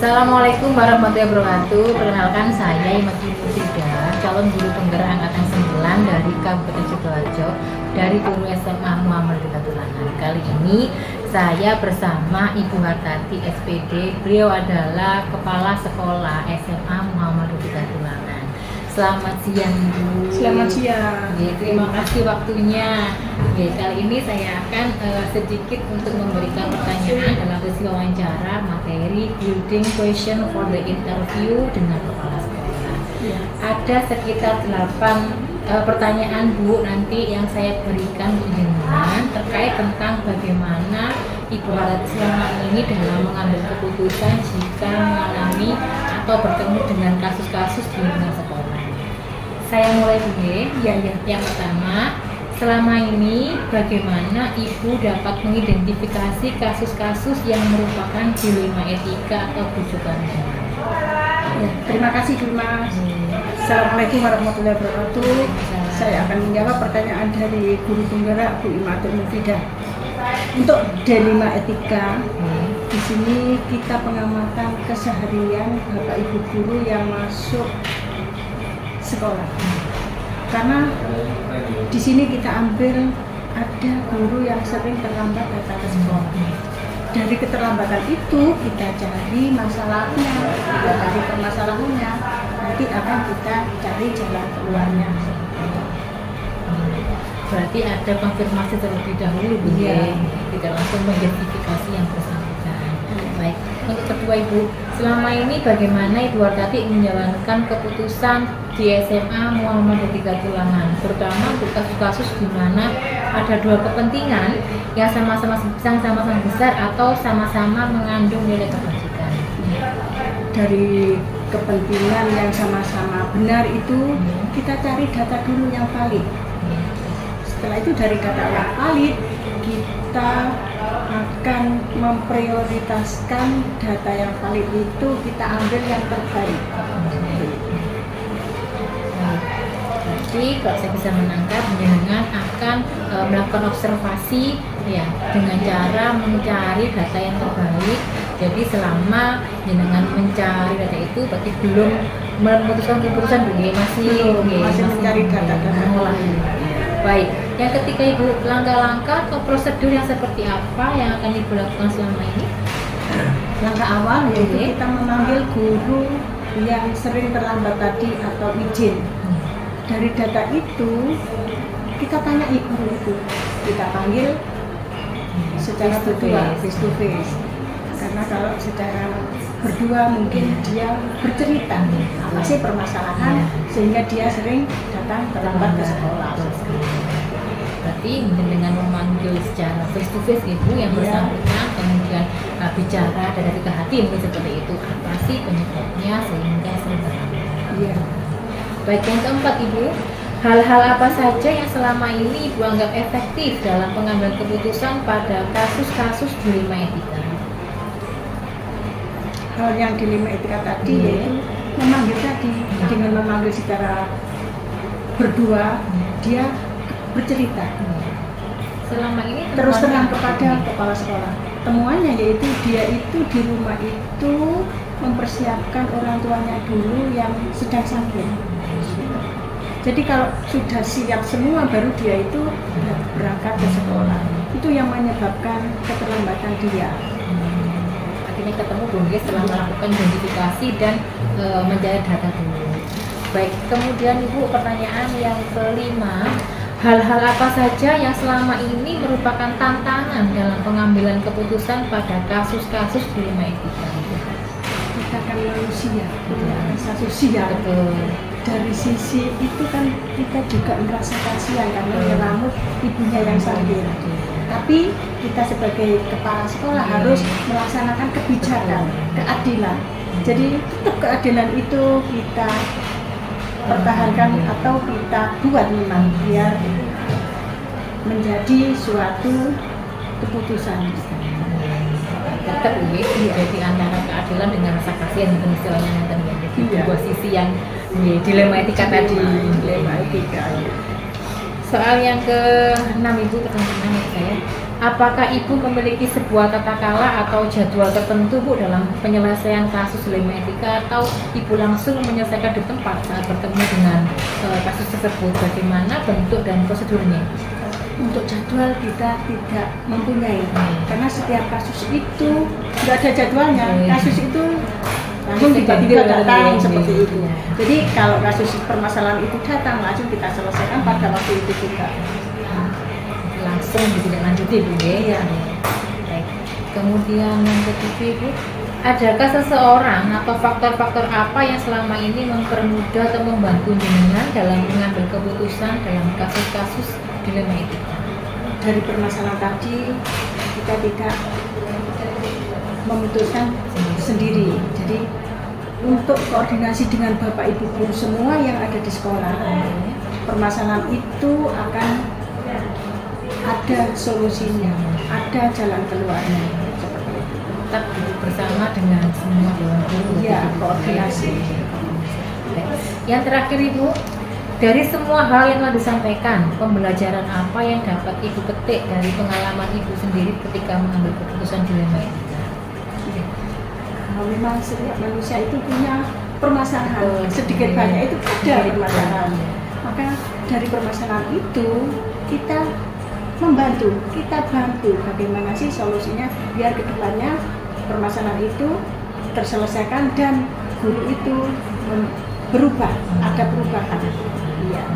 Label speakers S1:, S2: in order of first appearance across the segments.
S1: Assalamualaikum warahmatullahi wabarakatuh. Perkenalkan saya Imati Mufidah, calon guru penggerak angkatan 9 dari Kabupaten Sidoarjo dari guru SMA Muhammad Tulangan. Kali ini saya bersama Ibu Hartati SPD. Beliau adalah Kepala Sekolah SMA Muhammad Tulangan. Selamat siang Ibu.
S2: Selamat siang.
S1: Terima kasih waktunya. Kali ini saya akan sedikit untuk memberikan pertanyaan dalam sesi wawancara materi building question for the interview dengan kepala sekolah. Ada sekitar 8 pertanyaan Bu nanti yang saya berikan dengan terkait tentang bagaimana Ibu Hartati selama ini dalam mengambil keputusan jika mengalami atau bertemu dengan kasus-kasus di lingkungan sekolah. Saya mulai dulu ya. Yang pertama, selama ini bagaimana Ibu dapat mengidentifikasi kasus-kasus yang merupakan dilema etika atau bujukan?
S2: Terima kasih Bu Mas. Assalamualaikum warahmatullahi wabarakatuh. Saya akan menjawab pertanyaan dari guru penggerak Bu Imati Mufidah. Untuk dilema etika, di sini kita pengamatan keseharian Bapak Ibu guru yang masuk sekolah. Karena di sini kita ambil ada guru yang sering terlambat datang ke sekolah. Dari keterlambatan itu kita cari masalahnya, kita cari permasalahannya, nanti akan kita cari jalan keluarnya.
S1: Berarti ada konfirmasi terlebih dahulu, Bu. Tidak langsung mengidentifikasi yang bersangkutan. Baik. Untuk kedua Ibu, selama ini bagaimana Ibu Hartati menjalankan keputusan di SMA Muhammad Tulangan, terutama untuk kasus-kasus di mana ada dua kepentingan yang sama-sama besar atau sama-sama mengandung nilai kebajikan.
S2: Dari kepentingan yang sama-sama benar itu kita cari data dulu yang valid. Setelah itu dari data yang valid kita akan memprioritaskan data yang valid itu kita ambil yang terbaik.
S1: Jadi kalau saya bisa menangkap, jenengan akan melakukan observasi ya dengan cara mencari data yang terbaik. Jadi selama jenengan mencari data itu berarti belum memutuskan keputusan, masih
S2: mencari data-data.
S1: Baik. Yang ketiga Ibu, langkah-langkah atau prosedur yang seperti apa yang akan Ibu lakukan selama ini?
S2: Langkah awal yaitu kita memanggil guru yang sering terlambat tadi atau izin. Dari data itu kita tanya guru itu, kita panggil secara berdua, face to face. Karena kalau secara berdua mungkin dia bercerita apa sih permasalahan sehingga dia sering datang terlambat ke sekolah.
S1: Berarti dengan memanggil secara face to face Ibu yang bersangkutan, kemudian bicara dari ke hati mungkin seperti itu, apa sih penyebabnya sehingga sering terlambat. Baik, yang keempat Ibu, hal-hal apa saja yang selama ini Ibu anggap efektif dalam pengambilan keputusan pada kasus-kasus dilema etika?
S2: Hal yang dilema etika tadi yaitu memanggil tadi, dengan memanggil secara berdua dia bercerita.
S1: Selama ini
S2: terus terang kepada kepala sekolah. Temuannya yaitu dia itu di rumah itu mempersiapkan orang tuanya dulu yang sedang sakit. Jadi kalau sudah siap semua baru dia itu berangkat ke sekolah. Itu yang menyebabkan keterlambatan dia.
S1: Akhirnya ketemu belum dia setelah melakukan identifikasi dan mencari data dulu. Baik, kemudian Ibu, pertanyaan yang kelima, hal-hal apa saja yang selama ini merupakan tantangan dalam pengambilan keputusan pada kasus-kasus dilema etika?
S2: Kita kan manusia, sosial. Dari sisi itu kan kita juga merasa kasihan karena menyelamat ibunya yang sakit. Tapi kita sebagai kepala sekolah harus melaksanakan kebijakan, keadilan. Jadi tetap keadilan itu kita pertahankan atau kita buat memang biar menjadi suatu keputusan.
S1: Tetap ini jadi antara keadilan dengan rasa kasihan istilahnya nanti dua sisi yang dilema etika tadi.
S2: Dilema etika.
S1: Soal yang ke-6 Ibu, pertanyaan saya, Apakah Ibu memiliki sebuah tata cara atau jadwal tertentu Bu dalam penyelesaian kasus dilema etika, atau Ibu langsung menyelesaikan di tempat saat bertemu dengan kasus tersebut? Bagaimana bentuk dan prosedurnya?
S2: Untuk jadwal kita tidak mempunyai, karena setiap kasus itu nggak ada jadwalnya. Kasus itu langsung tiba-tiba datang seperti itu. Jadi kalau kasus permasalahan itu datang, langsung kita selesaikan pada waktu itu juga.
S1: Langsung ditindaklanjuti Bu ya. Baik. Kemudian yang ketiga Bu, adakah seseorang atau faktor-faktor apa yang selama ini mempermudah atau membantu jenengan dalam mengambil keputusan dalam kasus-kasus dilema etika?
S2: Dari permasalahan tadi kita tidak memutuskan sendiri. Jadi untuk koordinasi dengan Bapak Ibu guru semua yang ada di sekolah, permasalahan itu akan ada solusinya, ada jalan keluarnya. Seperti itu.
S1: Tetap duduk bersama dengan semua dewan guru.
S2: Ya, koordinasi.
S1: Yang terakhir Ibu, dari semua hal yang telah disampaikan, pembelajaran apa yang dapat Ibu petik dari pengalaman Ibu sendiri ketika mengambil keputusan dilema etika?
S2: Memang setiap manusia itu punya permasalahan, sedikit banyak itu ada permasalahan. Maka dari permasalahan itu kita membantu, kita bantu bagaimana sih solusinya biar kedepannya permasalahan itu terselesaikan dan guru itu berubah, ada perubahan. Iya.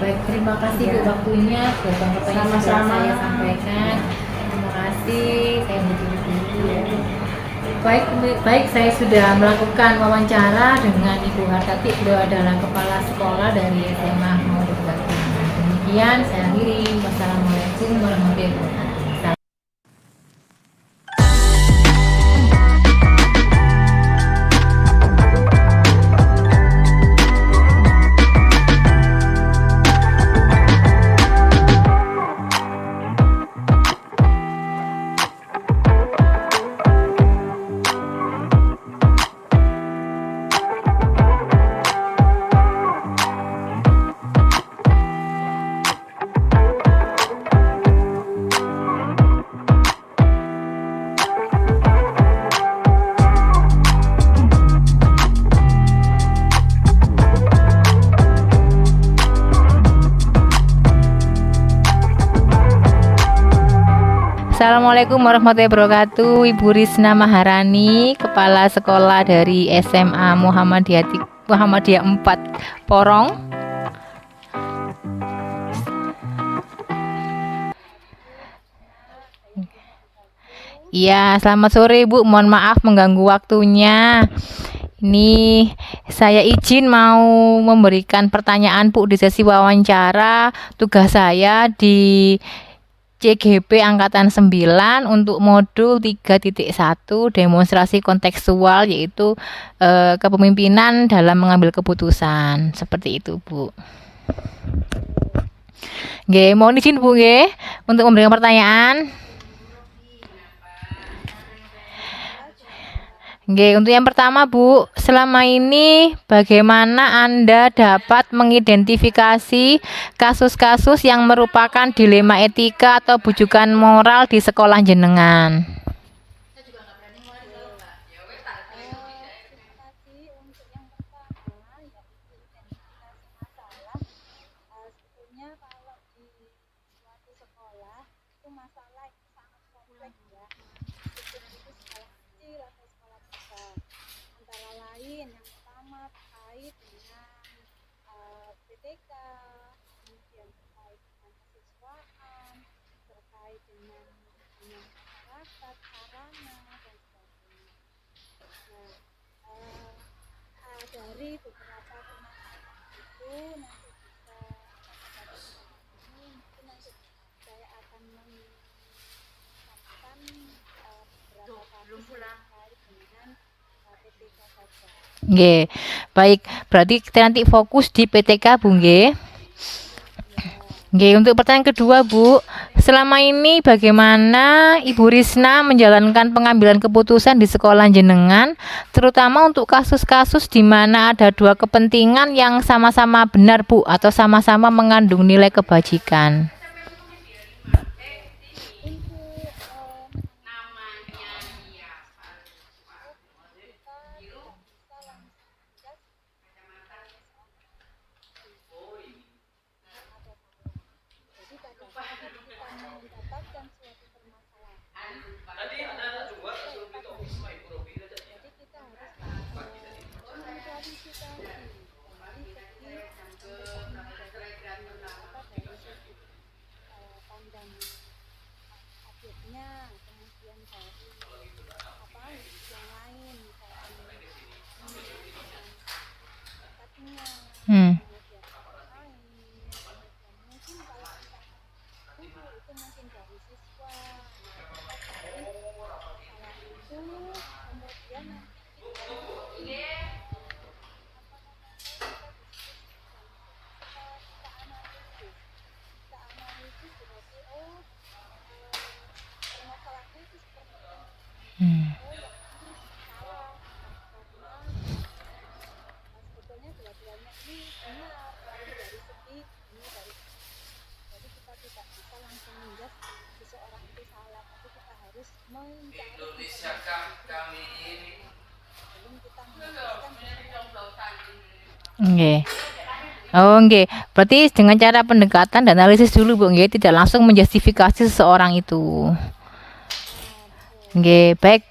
S1: Baik, terima kasih Bu waktunya, pertanyaan yang sudah saya sampaikan. Terima kasih, saya betul-betul. Baik, saya sudah melakukan wawancara dengan Ibu Hartati. Beliau adalah kepala sekolah dari SMA Muhammadiyah Batu. Demikian saya akhiri. Wassalamualaikum warahmatullahi wabarakatuh. Assalamualaikum warahmatullahi wabarakatuh. Ibu Risna Maharani, Kepala Sekolah dari SMA Muhammadiyah 4 Porong. Iya, selamat sore Bu. Mohon maaf mengganggu waktunya. Ini saya izin mau memberikan pertanyaan Bu di sesi wawancara. Tugas saya di CGP Angkatan 9 untuk modul 3.1 demonstrasi kontekstual, yaitu kepemimpinan dalam mengambil keputusan. Seperti itu Bu. Nggih, mohon izin Bu nggih untuk memberikan pertanyaan. Oke, untuk yang pertama Bu, selama ini bagaimana Anda dapat mengidentifikasi kasus-kasus yang merupakan dilema etika atau bujukan moral di sekolah jenengan?
S3: Yang pertama terkait dengan PTK, kemudian terkait dengan kesiswaan, terkait dengan masyarakat, sarana, dan sebagainya. Nah, dari beberapa permasalahan itu nanti bisa ini mungkin nanti saya akan menyampaikan beberapa kasus terkait dengan PTK saja.
S1: Nggih. Baik, berarti kita nanti fokus di PTK Bu nggih. Nggih, untuk pertanyaan kedua Bu, selama ini bagaimana Ibu Risna menjalankan pengambilan keputusan di sekolah jenengan, terutama untuk kasus-kasus di mana ada dua kepentingan yang sama-sama benar Bu, atau sama-sama mengandung nilai kebajikan?
S3: Jadi kita harus mengklarifikasi dari segi dari segi pandang objeknya, kemudian dari apa yang lain misalnya tempatnya,
S1: Hmm.
S3: kemudian orang lain, kemudian mungkin kalau misalkan itu mungkin dari siswa, nah, kita cari salah itu, kemudian nanti apa namanya kita diskusikan, kita analisis berarti masalahnya itu seperti ini,
S1: Hmm.
S3: yang ini salah karena sebetulnya dua-duanya ini benar, tapi dari segi ini dari jadi kita tidak bisa langsung menjudge seseorang itu salah, tapi kita harus mencari informasi sebelum kita memutuskan
S1: Nggih. Oh, nggih. Berarti dengan cara pendekatan dan analisis dulu, Bu, nggih, tidak langsung menjustifikasi seseorang itu. Nggih, baik.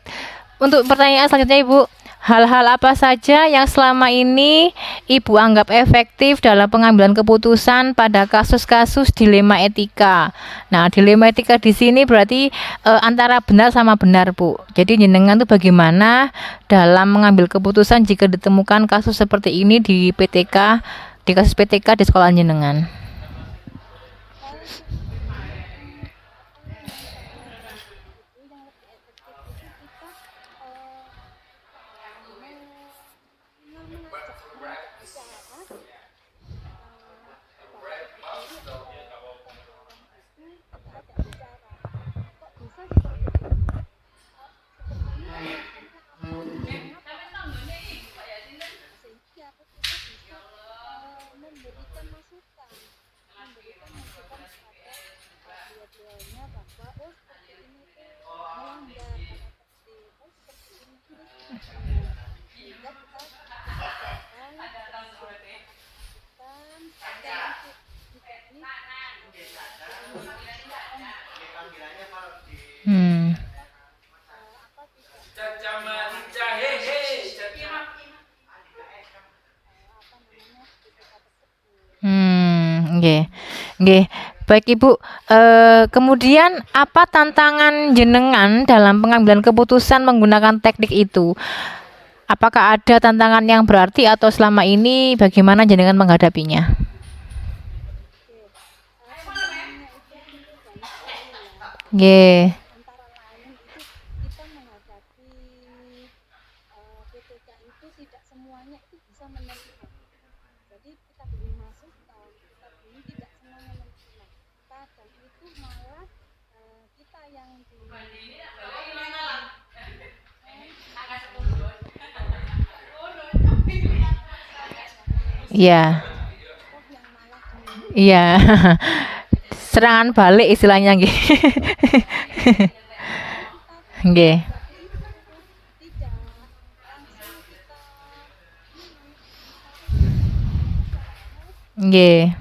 S1: Untuk pertanyaan selanjutnya, Ibu, hal-hal apa saja yang selama ini Ibu anggap efektif dalam pengambilan keputusan pada kasus-kasus dilema etika? Nah, dilema etika di sini berarti antara benar sama benar, Bu. Jadi jenengan tuh bagaimana dalam mengambil keputusan jika ditemukan kasus seperti ini di PTK, di kasus PTK di sekolah jenengan?
S3: yang lebih efektif itu kita mengajak bicara baik itu atau orang itu kita ajak bicara kok bisa seperti ini sepertinya sehingga kita bisa memberikan masukan kepada dua-duanya bahwa seperti ini tuh melanggar tanda tertib, seperti ini tuh sehingga kita bicarakan dan ini
S1: Hmm.
S3: apa bisa
S1: Nggih. Nggih. Baik, Ibu. Kemudian apa tantangan jenengan dalam pengambilan keputusan menggunakan teknik itu? Apakah ada tantangan yang berarti atau selama ini bagaimana jenengan menghadapinya?
S3: tantangannya itu banyak sekali ya.
S1: Nggih.
S3: Antara lain itu kita menghadapi PTK itu tidak semuanya itu bisa menerima. Jadi kita beri masukan, kita beri tidak semuanya menerima. Kadang itu malah kita yang di
S1: Iya.
S3: yang malah
S1: Iya. Serangan balik istilahnya nggih. Nggih.
S3: tidak langsung kita
S1: Nggih.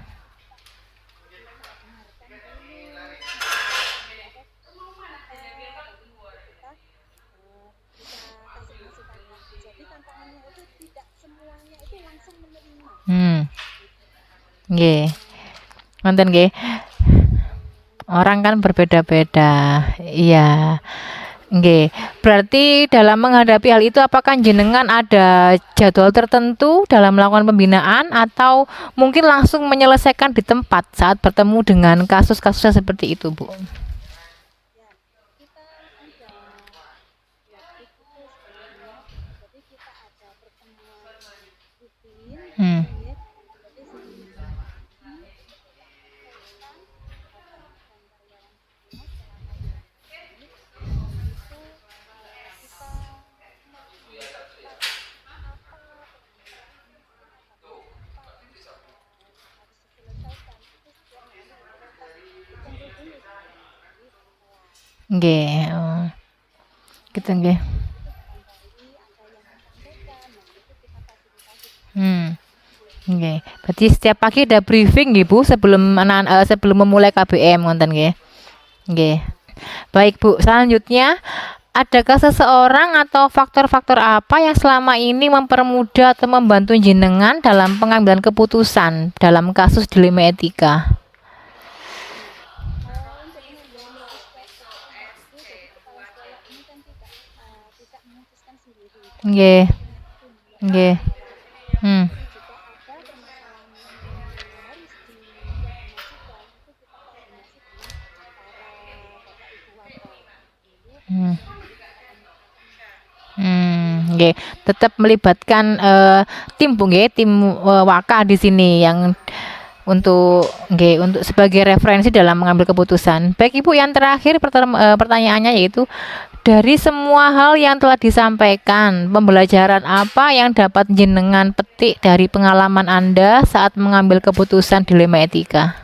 S3: jadi tantangannya itu tidak semuanya itu langsung menerima.
S1: Nggih. Wonten nggih. Orang kan berbeda-beda. Iya. Nggih. Berarti dalam menghadapi hal itu apakah jenengan ada jadwal tertentu dalam melakukan pembinaan atau mungkin langsung menyelesaikan di tempat saat bertemu dengan kasus-kasusnya seperti itu, Bu?
S3: Ya, kita ada waktu itu sebelumnya, jadi kita ada pertemuan rutin,
S1: Hmm.
S3: ya. Jadi sebelum karyawan semua selama ini itu kita menentukan apa harus diselesaikan itu setiap hari kita tunggu dulu jadi
S1: Nggih. Oh. Gitu nggih.
S3: itu barangkali ada yang menyampaikan, nah itu kita fasilitasi.
S1: Nggih. Berarti setiap pagi ada briefing nggih, Bu, sebelum sebelum memulai KBM ngoten nggih. Nggih. Baik Bu, selanjutnya adakah seseorang atau faktor-faktor apa yang selama ini mempermudah atau membantu jenengan dalam pengambilan keputusan dalam kasus dilema etika?
S3: Untuk mengambil siswa itu, jadi kepala sekolah ini kan tidak memutuskan sendiri,
S1: Nggih,
S3: tim yang
S1: nggih. Hmm.
S3: tapi jika ada permasalahan yang harus dikoordinasikan itu kita koordinasi dengan para bapak ibu wakil dulu
S1: Hmm.
S3: kemudian baru kita
S1: Nggih, tetap melibatkan tim Bu nggih, tim Waka di sini yang untuk sebagai referensi dalam mengambil keputusan. Baik Ibu, yang terakhir pertanyaannya yaitu dari semua hal yang telah disampaikan, pembelajaran apa yang dapat jenengan petik dari pengalaman Anda saat mengambil keputusan dilema etika?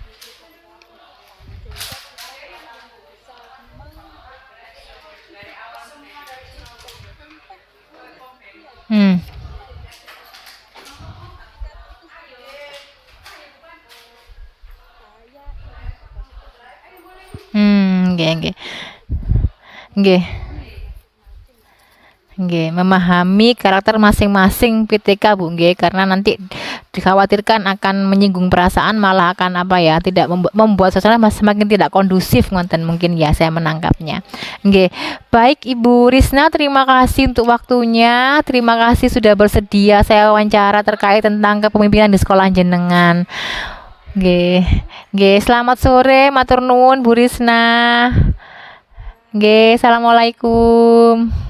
S3: jadi pembelajarannya itu kita harus memahami karakter masing-masing bapak ibu dan kawan kita sehingga kita bisa sampai
S1: Hmm. Nggih, nggih. Nggih. Nggih, memahami karakter masing-masing PTK Bu nggih, karena nanti dikhawatirkan akan menyinggung perasaan malah akan tidak membuat suasana semakin tidak kondusif ngoten mungkin ya saya menangkapnya. Nggih. Baik Ibu Risna, terima kasih untuk waktunya. Terima kasih sudah bersedia saya wawancara terkait tentang kepemimpinan di sekolah jenengan. Nggih. Nggih, selamat sore, matur nuwun Bu Risna. Nggih, assalamualaikum.